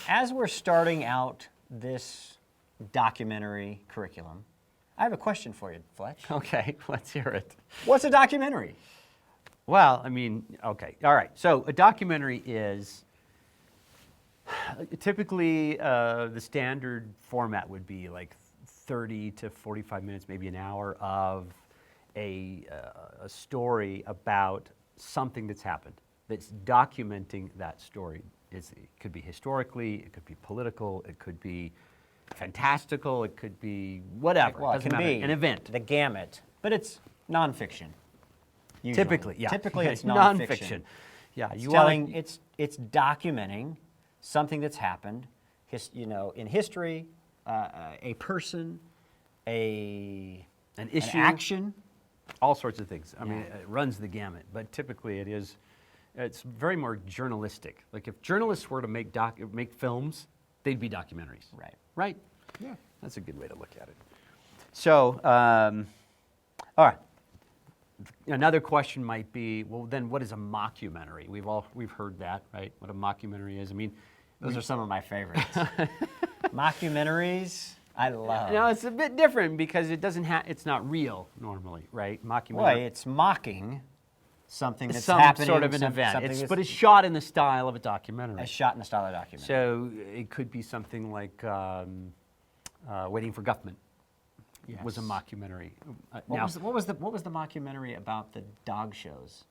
As we're starting out this documentary curriculum, I have a question for you, Fletch. Okay, let's hear it. What's a documentary? Well, I mean, okay, all right. So a documentary is typically the standard format would be like 30 to 45 minutes, maybe an hour of a story about something that's happened, that's documenting that story. It could be historically, it could be political, it could be fantastical, it could be whatever. Well, it can be an event. The gamut, but it's nonfiction. Usually. Typically, yeah. Typically, it's nonfiction. Yeah, It's documenting something that's happened, in history, a person, an issue, an action, all sorts of things. I mean, it runs the gamut, but typically it's very more journalistic. Like if journalists were to make films, they'd be documentaries. Right. Right? Yeah. That's a good way to look at it. So, all right. Another question might be, well, then what is a mockumentary? We've heard that, right? What a mockumentary is. I mean, those are some of my favorites. Mockumentaries, I love. No, it's a bit different because it's not real normally, right? Mockumentary. Well, it's mocking something that's some happening. Sort of an event. But it's shot in the style of a documentary. It's shot in the style of a documentary. So it could be something like Waiting for Guffman. Yes. Was a mockumentary. What was the mockumentary about the dog shows?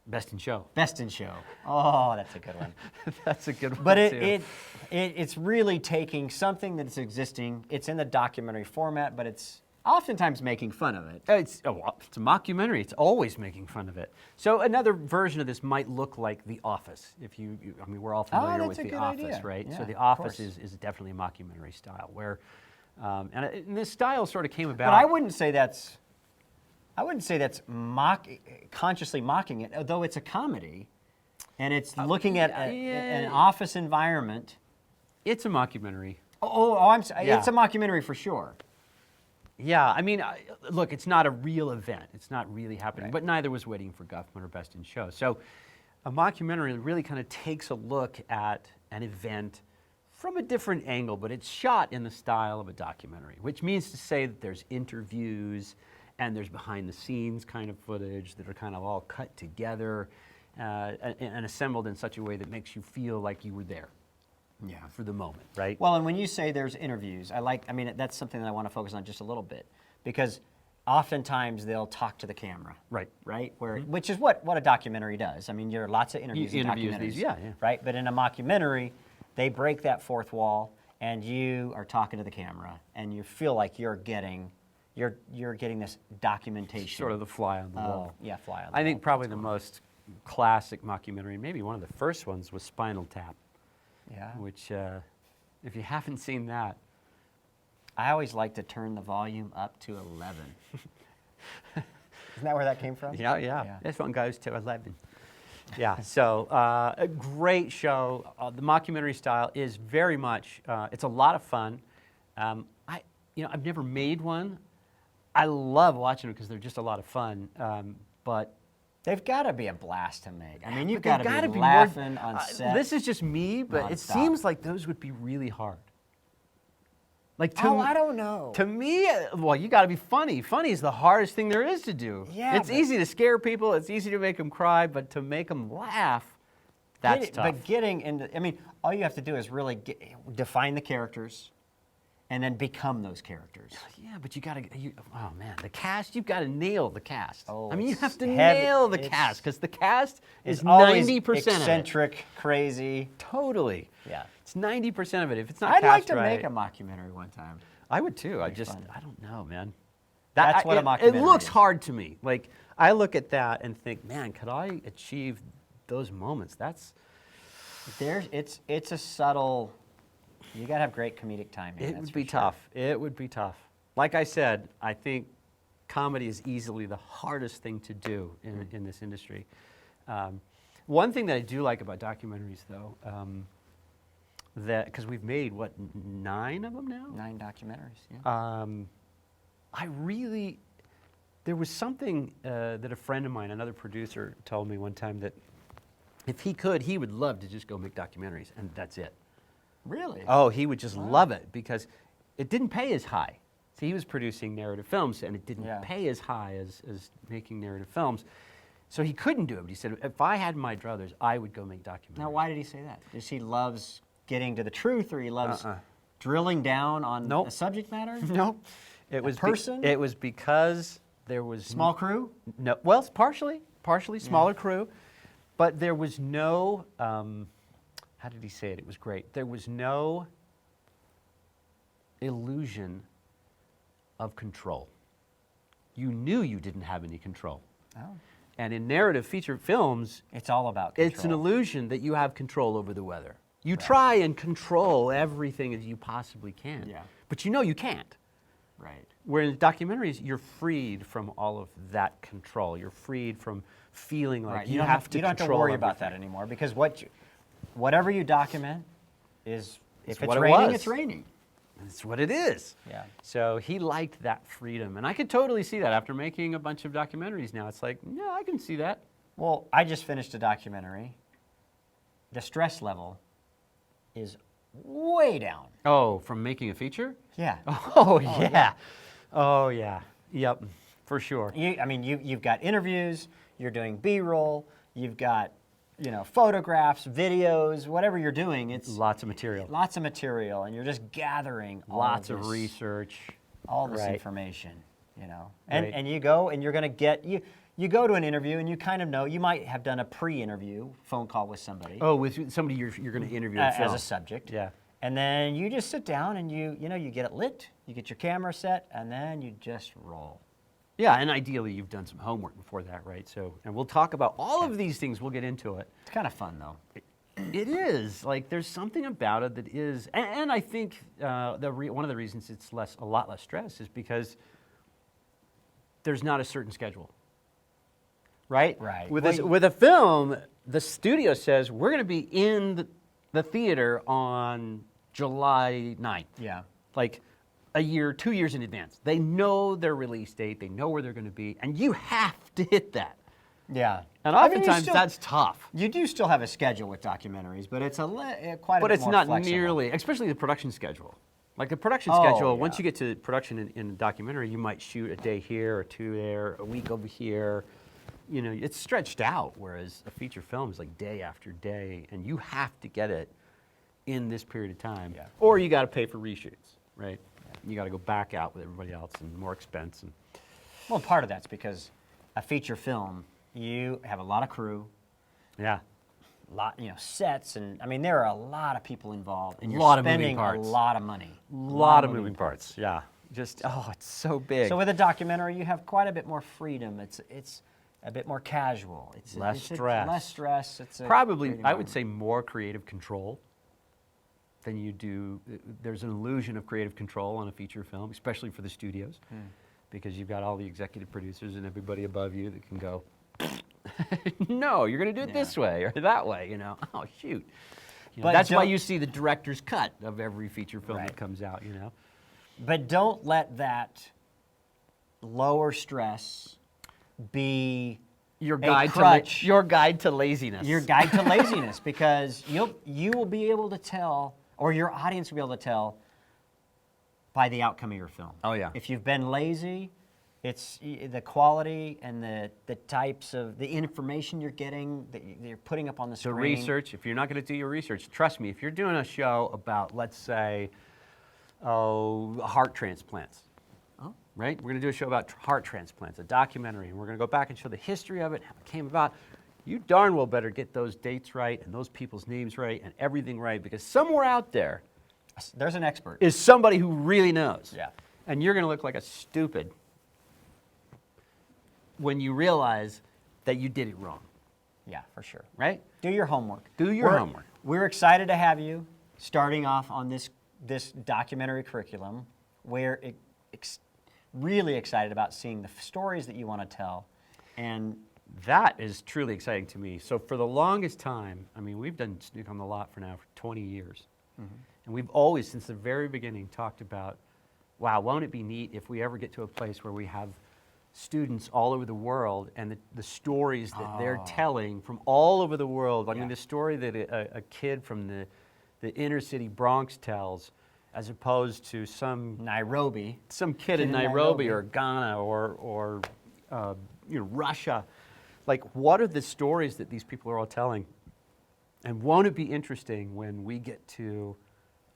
Best in Show. Best in Show. Oh, that's a good one. That's a good one. But too. it's really taking something that's existing. It's in the documentary format, but it's oftentimes making fun of it. It's a mockumentary. It's always making fun of it. So another version of this might look like The Office. I mean, we're all familiar with The Office, idea. right? Yeah, so The Office is definitely a mockumentary style, where and this style sort of came about. But I wouldn't say that's consciously mocking it, although it's a comedy, and it's looking at an office environment. It's a mockumentary. I'm sorry. Yeah. It's a mockumentary for sure. Yeah, I mean, look, it's not a real event. It's not really happening, but neither was Waiting for Guffman or Best in Show. So a mockumentary really kind of takes a look at an event from a different angle, but it's shot in the style of a documentary, which means to say that there's interviews and there's behind the scenes kind of footage that are kind of all cut together and assembled in such a way that makes you feel like you were there. Yeah, for the moment, right? Well, and when you say there's interviews, that's something that I want to focus on just a little bit, because oftentimes they'll talk to the camera. Right. Right? Which is what a documentary does. I mean, there are lots of interviews in documentaries. Yeah. Right? But in a mockumentary, they break that fourth wall and you are talking to the camera and you feel like you're getting this documentation. Sort of the fly on the wall. Yeah, fly on the wall. I think probably the most classic mockumentary, maybe one of the first ones, was Spinal Tap. Yeah. Which, if you haven't seen that, I always like to turn the volume up to 11. Isn't that where that came from? Yeah. This one goes to 11. Yeah, so a great show. The mockumentary style is very much, it's a lot of fun. I've never made one. I love watching them because they're just a lot of fun, but they've got to be a blast to make. I mean, you've got to be laughing on set. This is just me, but it seems like those would be really hard. Like I don't know. To me, well, you got to be funny. Funny is the hardest thing there is to do. Yeah, it's easy to scare people. It's easy to make them cry, but to make them laugh, that's tough. But getting into, I mean, all you have to do is really define the characters, and then become those characters. Yeah, but oh man, the cast, you've got to nail the cast. Oh, I mean, you have to nail the cast, because the cast is 90% eccentric, crazy. Totally. Yeah. It's 90% of it. If it's not I'd like cast to right, make a mockumentary one time. I would too. I don't know, man. That's what a mockumentary It looks is. hard to me. Like, I look at that and think, man, could I achieve those moments? It's a subtle. You got to have great comedic timing. It would be tough. It would be tough. Like I said, I think comedy is easily the hardest thing to do in this industry. One thing that I do like about documentaries, though, that because we've made 9 of them now? 9 documentaries. Yeah. There was something that a friend of mine, another producer, told me one time, that if he could, he would love to just go make documentaries, and that's it. Really? Oh, he would just love it because it didn't pay as high. See, he was producing narrative films, and it didn't pay as high as making narrative films. So he couldn't do it. But he said, if I had my druthers, I would go make documentaries. Now, why did he say that? Does he loves getting to the truth, or he loves drilling down on a subject matter? Nope. It was person? It was because there was Small crew? No. Well, it's partially smaller crew, but there was no. How did he say it? It was great. There was no illusion of control. You knew you didn't have any control. Oh. And in narrative feature films, It's all about control. it's an illusion that you have control over the weather. You try and control everything as you possibly can, but you know you can't. Right. Where in documentaries, you're freed from all of that control. You're freed from feeling like you have to You don't have to control worry about everything. that anymore, because whatever you document is, if it's what it raining, was. it's raining. That's what it is. Yeah. So he liked that freedom. And I could totally see that after making a bunch of documentaries now. It's like, yeah, I can see that. Well, I just finished a documentary. The stress level is way down. Oh, from making a feature? Yeah. Oh, yeah. Oh, yeah. Yep, for sure. You've got interviews, you're doing B-roll, you've got, photographs, videos, whatever you're doing. It's Lots of material. lots of material, and you're just gathering Lots of of research. all this Right. information, And, Right. and you go and you're going to get, you go to an interview and you kind of know, you might have done a pre-interview phone call with somebody. Oh, with somebody you're going to interview and As film. a subject. Yeah. And then you just sit down and you get it lit, you get your camera set, and then you just roll. Yeah, and ideally you've done some homework before that, right? So, and we'll talk about all of these things. We'll get into it. It's kind of fun, though. It is. Like, there's something about it that is, and I think one of the reasons it's a lot less stress is because there's not a certain schedule, right? Right. With a film, the studio says, we're going to be in the theater on July 9th. Yeah. Like a year, 2 years in advance. They know their release date, they know where they're going to be, and you have to hit that. Yeah. And oftentimes that's tough. You do still have a schedule with documentaries, but it's quite a But bit it's more not flexible. nearly, especially the production schedule. Like the production Oh, schedule, yeah. once you get to production in a documentary, you might shoot a day here or two there, a week over here. It's stretched out, whereas a feature film is like day after day, and you have to get it in this period of time. Yeah. Or you got to pay for reshoots, right? You got to go back out with everybody else and more expense. And Well, part of that's because a feature film, you have a lot of crew, yeah. sets, and there are a lot of people involved, and you're Lot of moving spending parts. a lot of money. A lot of moving parts, yeah. Just, it's so big. So with a documentary, you have quite a bit more freedom. It's a bit more casual. It's Less stress. Less stress. Probably, great I would environment. say more creative control than you do. There's an illusion of creative control on a feature film, especially for the studios, because you've got all the executive producers and everybody above you that can go, no, you're going to do it this way or that way, Oh, shoot. But that's why don't- you see the director's cut of every feature film Right. that comes out, But don't let that lower stress be Your a guide crutch. your guide to laziness. Your guide to laziness, because you will be able to tell, or your audience will be able to tell by the outcome of your film. Oh, yeah. If you've been lazy, it's the quality and the types of the information you're getting that you're putting up on the The screen. research, if you're not going to do your research, trust me, if you're doing a show about, let's say, heart transplants, right? We're going to do a show about heart transplants, a documentary, and we're going to go back and show the history of it, how it came about. You darn well better get those dates right and those people's names right and everything right, because somewhere out there There's an expert. is somebody who really knows. Yeah. And you're going to look like a stupid when you realize that you did it wrong, Yeah, for sure. right? Do your homework. Do your homework. We're excited to have you starting off on this documentary curriculum. We're really excited about seeing the stories that you want to tell. And That is truly exciting to me. So for the longest time, we've done Snook on the Lot for 20 years. And we've always, since the very beginning, talked about, wow, won't it be neat if we ever get to a place where we have students all over the world and the stories that they're telling from all over the world. I mean, the story that a kid from the inner city Bronx tells, as opposed to some kid in Nairobi or Ghana or Russia. Like, what are the stories that these people are all telling? And won't it be interesting when we get to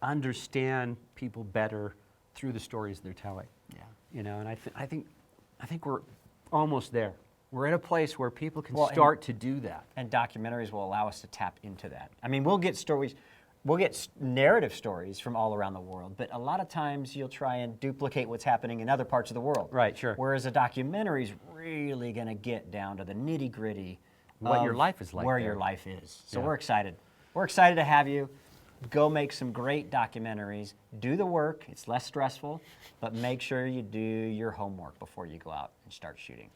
understand people better through the stories they're telling? Yeah. You know, and I think we're almost there. We're at a place where people can Well, start to do that. And documentaries will allow us to tap into that. I mean, we'll get stories, narrative stories from all around the world, but a lot of times you'll try and duplicate what's happening in other parts of the world. Right, sure. Whereas a documentary is really going to get down to the nitty gritty. What your life is like Where there. your life is. So Yeah. we're excited. We're excited to have you. Go make some great documentaries. Do the work. It's less stressful, but make sure you do your homework before you go out and start shooting.